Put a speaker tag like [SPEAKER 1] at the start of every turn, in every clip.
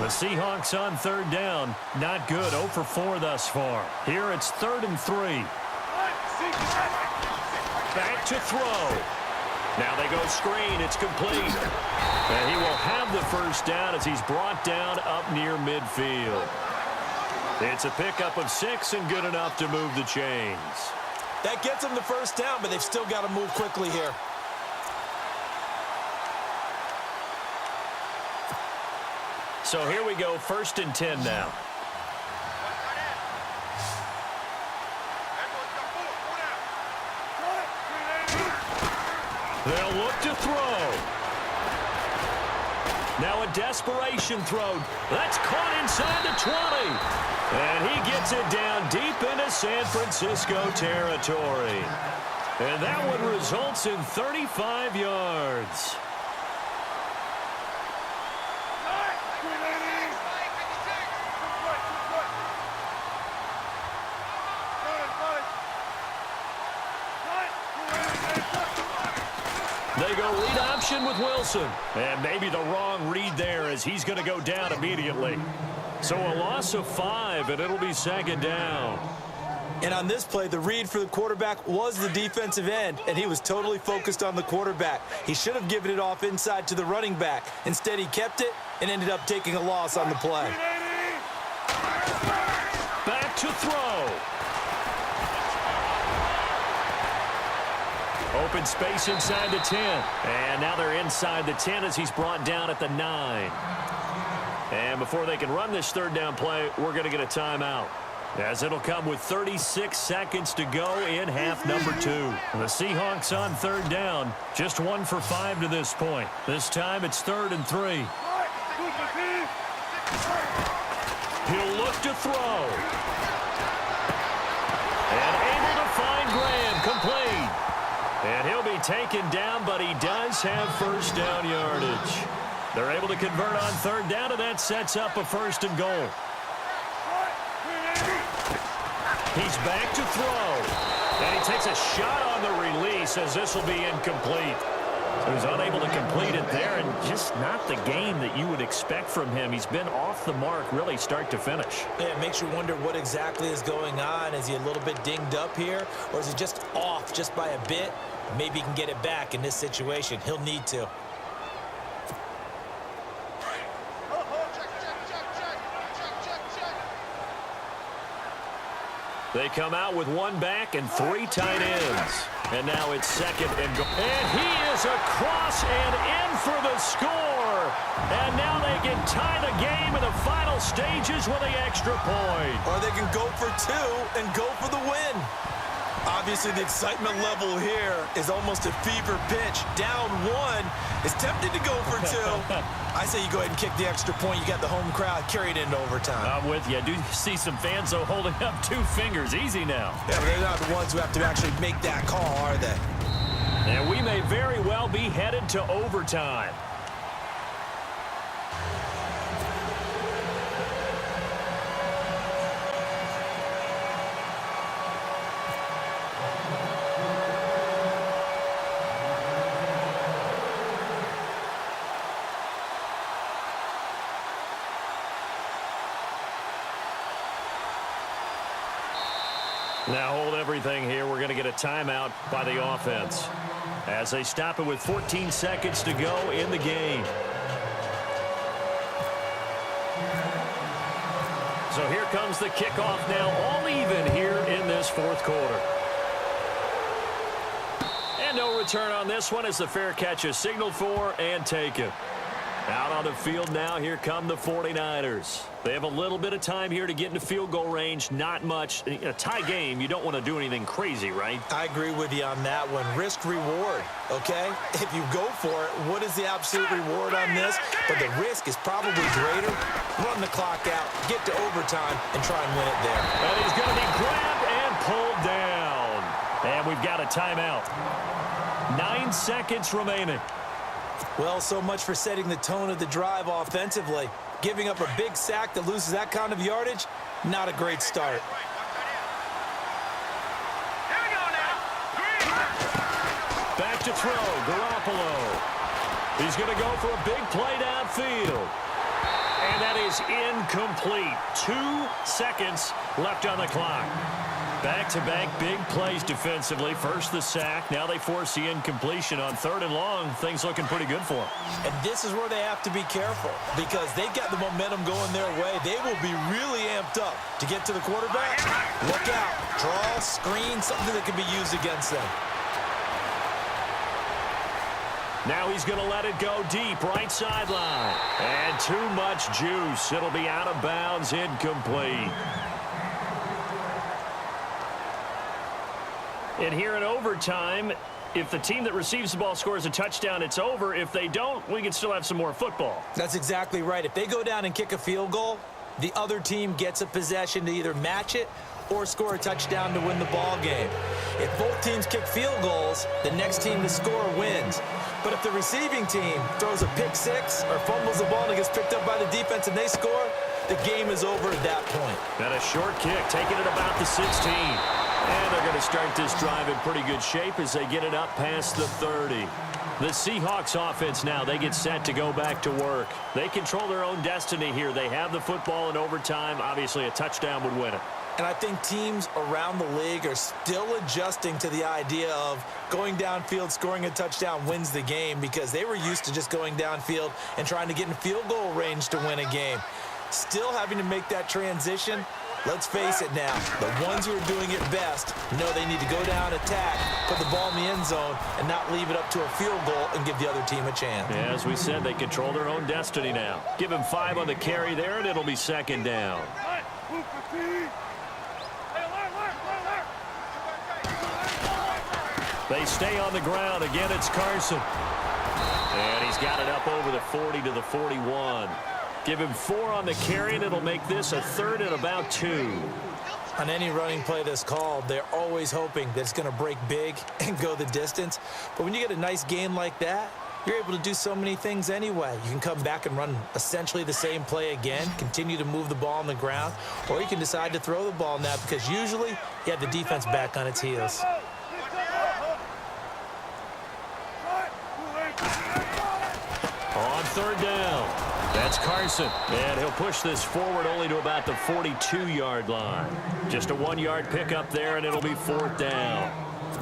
[SPEAKER 1] The Seahawks on third down. Not good. 0 for 4 thus far. Here it's 3rd and 3. Back to throw. Now they go screen. It's complete. And he will have the first down as he's brought down up near midfield. It's a pickup of 6 and good enough to move the chains.
[SPEAKER 2] That gets them the first down, but they've still got to move quickly here.
[SPEAKER 1] So here we go, 1st and 10 now. They'll look to throw. Now a desperation throw. That's caught inside the 20. And he gets it down deep into San Francisco territory. And that one results in 35 yards. They go read option with Wilson. And maybe the wrong read there as he's going to go down immediately. So a loss of 5, and it'll be 2nd down.
[SPEAKER 2] And on this play, the read for the quarterback was the defensive end, and he was totally focused on the quarterback. He should have given it off inside to the running back. Instead, he kept it and ended up taking a loss on the play.
[SPEAKER 1] Back to throw. Open space inside the 10. And now they're inside the 10 as he's brought down at the 9. And before they can run this 3rd down play, we're going to get a timeout, as it'll come with 36 seconds to go in half number 2. The Seahawks on 3rd down, just 1 for 5 to this point. This time it's 3rd and 3. He'll look to throw. And able to find Graham, complete. And he'll be taken down, but he does have first down yardage. They're able to convert on 3rd down, and that sets up a 1st and goal. He's back to throw. And he takes a shot on the release as this will be incomplete. So he's unable to complete it there, and just not the game that you would expect from him. He's been off the mark really start to finish.
[SPEAKER 2] Yeah, it makes you wonder what exactly is going on. Is he a little bit dinged up here, or is he just off just by a bit? Maybe he can get it back in this situation. He'll need to.
[SPEAKER 1] They come out with 1 back and 3 tight ends. And now it's 2nd and goal. And he is across and in for the score. And now they can tie the game in the final stages with the extra point.
[SPEAKER 2] Or they can go for 2 and go for the win. Obviously, the excitement level here is almost a fever pitch. Down 1 is tempted to go for 2. I say you go ahead and kick the extra point. You got the home crowd. Carry it into overtime.
[SPEAKER 1] I'm with you. I do see some fans, though, holding up 2 fingers. Easy now.
[SPEAKER 2] Yeah, but they're not the ones who have to actually make that call, are they?
[SPEAKER 1] And we may very well be headed to overtime. Now hold everything here. We're going to get a timeout by the offense as they stop it with 14 seconds to go in the game. So here comes the kickoff now, all even here in this 4th quarter. And no return on this one as the fair catch is signaled for and taken. Out on the field now, here come the 49ers. They have a little bit of time here to get into field goal range, not much. In a tie game, you don't want to do anything crazy, right?
[SPEAKER 2] I agree with you on that one. Risk reward, okay? If you go for it, what is the absolute reward on this? But the risk is probably greater. Run the clock out, get to overtime, and try and win it there.
[SPEAKER 1] And he's going to be grabbed and pulled down. And we've got a timeout. 9 seconds remaining.
[SPEAKER 2] Well, so much for setting the tone of the drive offensively. Giving up a big sack that loses that kind of yardage, not a great start.
[SPEAKER 1] Back to throw, Garoppolo. He's going to go for a big play downfield. And that is incomplete. 2 seconds left on the clock. Back-to-back big plays defensively. First the sack. Now they force the incompletion on 3rd and long. Things looking pretty good for them.
[SPEAKER 2] And this is where they have to be careful because they've got the momentum going their way. They will be really amped up to get to the quarterback. Look out. Draw, screen, something that can be used against them.
[SPEAKER 1] Now he's going to let it go deep, right sideline. And too much juice. It'll be out of bounds, incomplete. And here in overtime, if the team that receives the ball scores a touchdown, it's over. If they don't, we can still have some more football.
[SPEAKER 2] That's exactly right. If they go down and kick a field goal, the other team gets a possession to either match it or score a touchdown to win the ball game. If both teams kick field goals, the next team to score wins. But if the receiving team throws a pick six or fumbles the ball and it gets picked up by the defense and they score, the game is over at that point.
[SPEAKER 1] And a short kick, taking it about the 16. And they're going to start this drive in pretty good shape as they get it up past the 30. The Seahawks offense now, they get set to go back to work. They control their own destiny here. They have the football in overtime. Obviously, a touchdown would win it.
[SPEAKER 2] And I think teams around the league are still adjusting to the idea of going downfield, scoring a touchdown wins the game because they were used to just going downfield and trying to get in field goal range to win a game. Still having to make that transition. Let's face it now, the ones who are doing it best know they need to go down, attack, put the ball in the end zone, and not leave it up to a field goal and give the other team a chance.
[SPEAKER 1] Yeah, as we said, they control their own destiny now. Give him 5 on the carry there, and it'll be 2nd down. They stay on the ground. Again, it's Carson. And he's got it up over the 40 to the 41. Give him 4 on the carry, and it'll make this a 3rd and about 2.
[SPEAKER 2] On any running play that's called, they're always hoping that it's going to break big and go the distance. But when you get a nice gain like that, you're able to do so many things anyway. You can come back and run essentially the same play again, continue to move the ball on the ground, or you can decide to throw the ball now because usually you have the defense back on its heels.
[SPEAKER 1] On 3rd down, that's Carson. And he'll push this forward only to about the 42-yard line. Just a 1-yard pickup there, and it'll be 4th down.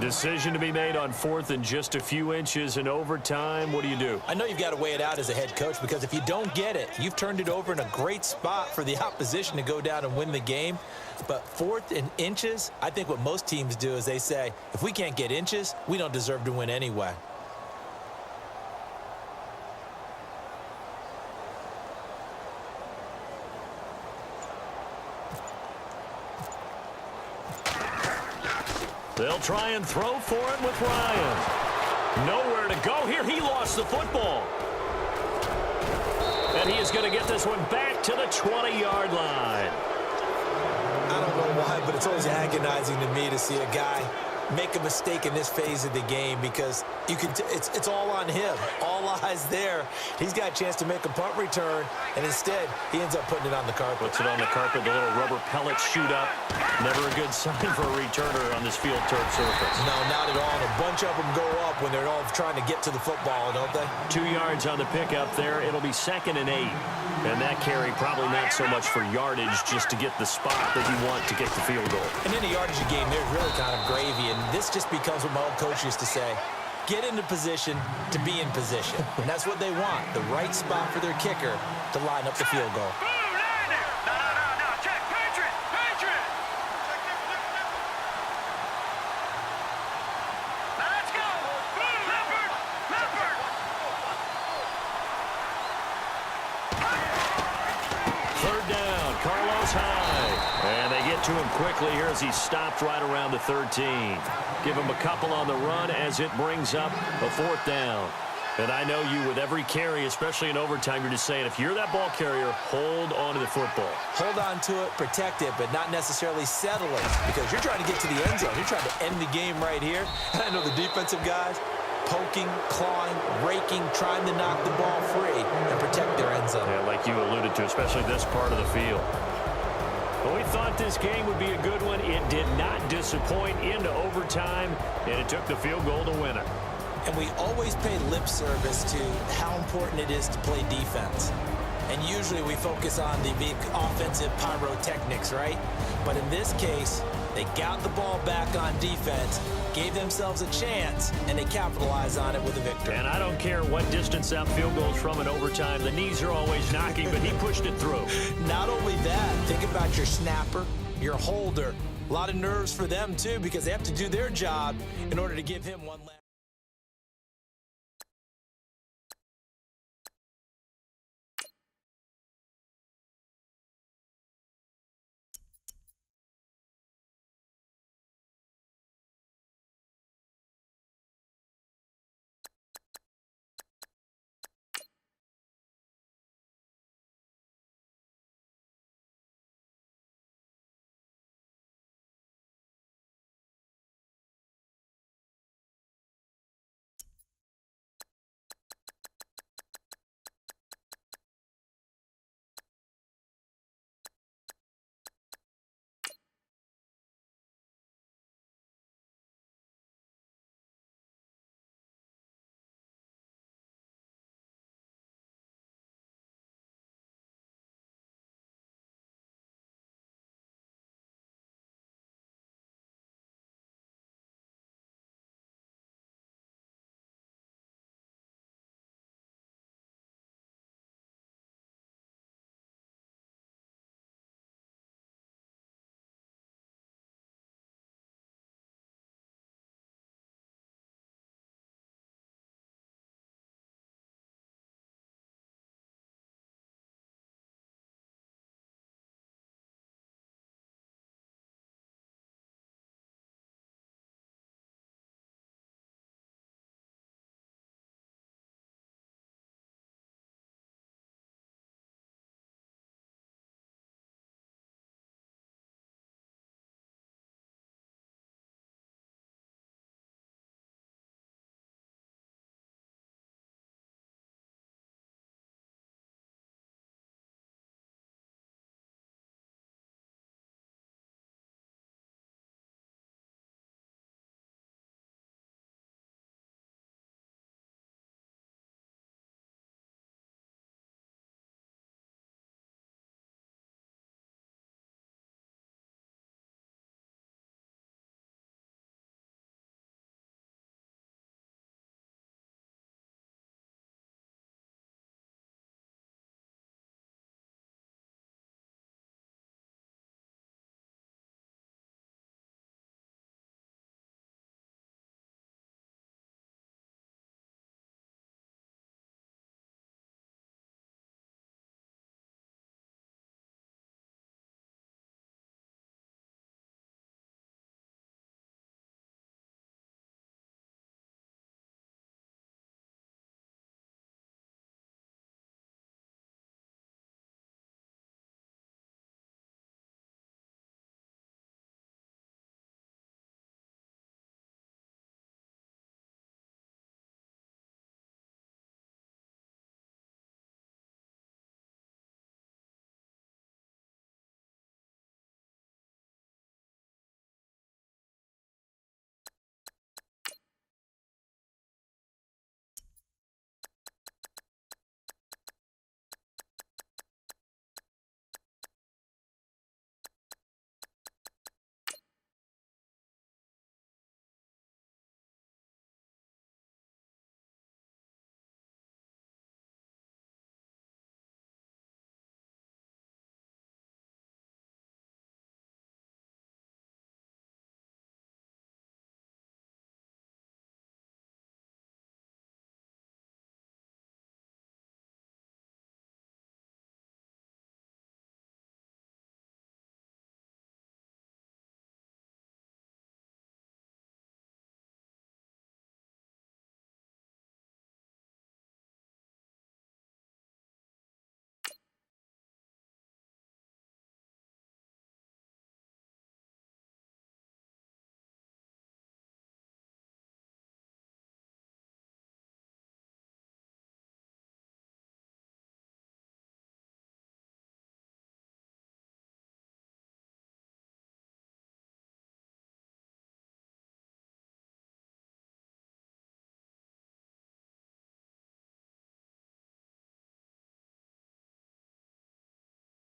[SPEAKER 1] Decision to be made on 4th and just a few inches in overtime. What do you do?
[SPEAKER 2] I know you've got to weigh it out as a head coach because if you don't get it, you've turned it over in a great spot for the opposition to go down and win the game. But 4th and inches, I think what most teams do is they say, if we can't get inches, we don't deserve to win anyway.
[SPEAKER 1] They'll try and throw for it with Ryan. Nowhere to go here. He lost the football. And he is going to get this one back to the 20-yard line.
[SPEAKER 2] I don't know why, but it's always agonizing to me to see a guy make a mistake in this phase of the game because you can it's all on him. All eyes there. He's got a chance to make a punt return, and instead he ends up putting it on the carpet.
[SPEAKER 1] Puts it on the carpet. The little rubber pellets shoot up. Never a good sign for a returner on this field turf surface.
[SPEAKER 2] No, not at all. And a bunch of them go up when they're all trying to get to the football, don't they?
[SPEAKER 1] 2 yards on the pickup there. It'll be 2nd and 8. And that carry probably not so much for yardage, just to get the spot that you want to get the field goal.
[SPEAKER 2] And in a yardage game, there's really kind of gravy. And this just becomes what my old coach used to say. Get into position to be in position. And that's what they want, the right spot for their kicker to line up the field goal.
[SPEAKER 1] To him quickly here as he stopped right around the 13. Give him a couple on the run as it brings up a 4th down. And I know you, with every carry, especially in overtime, you're just saying, if you're that ball carrier, hold on to the football.
[SPEAKER 2] Hold on to it, protect it, but not necessarily settle it because you're trying to get to the end zone. You're trying to end the game right here. And I know the defensive guys poking, clawing, raking, trying to knock the ball free and protect their end zone.
[SPEAKER 1] Yeah, like you alluded to, especially this part of the field. Well, we thought this game would be a good one. It did not disappoint into overtime, and it took the field goal to win it.
[SPEAKER 2] And we always pay lip service to how important it is to play defense. And usually we focus on the big offensive pyrotechnics, right? But in this case, they got the ball back on defense, gave themselves a chance, and they capitalized on it with a victory.
[SPEAKER 1] And I don't care what distance that field goes from in overtime. The knees are always knocking, but he pushed it through.
[SPEAKER 2] Not only that, think about your snapper, your holder. A lot of nerves for them, too, because they have to do their job in order to give him one last.